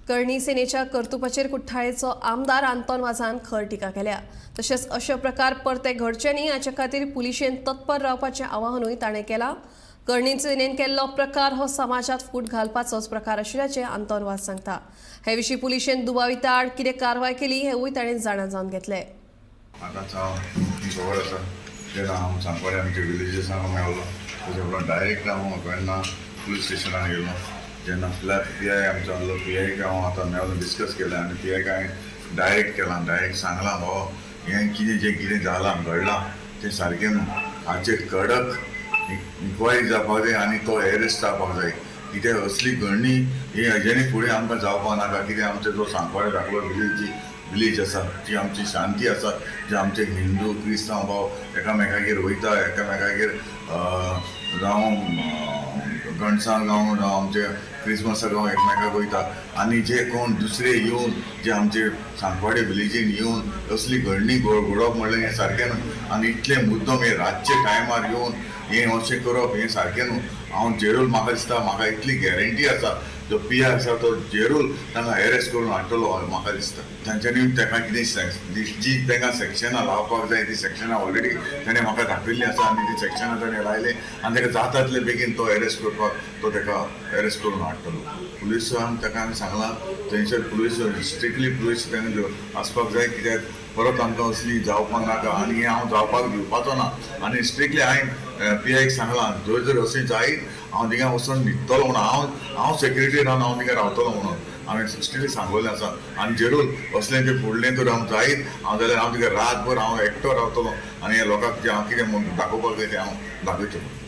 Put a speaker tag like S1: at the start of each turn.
S1: कर्णी सेनेच्या कर्तुपाचेर कुठ्ठाळेचो आमदार आंतोन वाझान खर टिका केल्या। तशेंच अशे प्रकार परते घडचे न्ही हाचे खातीर पुलिशेन तत्पर रावपाचें आवाहनूय ताणें केलां। कर्णी सेनेन केल्लो प्रकार हो समाजात फूट घालपाचोच प्रकार आशिल्ल्याचें आंतोन वाझ सांगता। हे विशीं पुलिशेन दुबाविता आड कितें कारवाय केली हेवूय ताणें जाणा जावन घेतलें।
S2: पुलिस स्टेशनार गेलो जेन्ना पीआय आमचो आहलो पीआय हांव आतां मेळून डिस्कस केलें आनी पीआय हांवें डायरेक्ट सांगलां बाबा हें कितें जालां घडलां तें सारकें न्हू, हाचेर कडक इन्क्वायरी जावपाक जाय आनी तो एरेस्ट जावपाक जाय। कित्याक असली घडणी ही हेजेनी फुडें आमकां जावपाक नाका। कित्याक आमचो जो सांकवाळे धाकलो विलेज आसा जी आमची शांती आसा, जे आमचे हिंदू क्रिस्तांव भाव एकामेकागेर वयता, एकामेकागेर जावं गणसां जावं आमचे क्रिसमसाक जावं एकमेकाक वयता आनी जे कोण दुसरे येवन जे आमचे सांकवाडे विलेजीन येवन असली घडणी घडोवप म्हणल्यार हें सारकें न्हू। आनी इतले मुद्दम हे रातचे टायमार येवन हें अशें करप हें सारकें न्हू। हांव जेरूल म्हाका दिसता, म्हाका इतली गॅरंटी आसा जो पीआय आसा तो जेरूल तांकां एरेस्ट करून हाडटलो म्हाका दिसता। तांच्यांनी ताका कितें जी तांकां सेक्शनां लावपाक जाय ती सेक्शनां ऑलरेडी ताणें म्हाका दाखयल्लीं आसा आनी ती सेक्शनां ताणें लायले आनी ताका जाता तितले बेगीन तो एरेस्ट करपाक तो ताका एरेस्ट करून हाडटलो। पुलिसान ताका हांवें सांगलां थंयसर पुलीस स्ट्रिक्टली पुलीस ताणें आसपाक जाय, कित्याक परत आमकां असली जावपाक नाका आनी हें हांव जावपाक दिवपाचो ना। आनी स्ट्रिक्टली हांवें पीआयक सांगलां जर अशें जायत हांव थिंगा वचून न्हिदतलो म्हणून, हांव सेक्युरिटी रावन हांव थिंगा रावतलो म्हणून हांवें स्ट्रिक्टली सांगलेलें आसा। आनी जरूर असलें जें फुडलें तर हांव जायत जाल्यार हांव थिंगा रातभर हांव एकटो रावतलो आनी ह्या लोकांक जें हांव कितें दाखोवपाक जाय तें हांव दाखयतलो।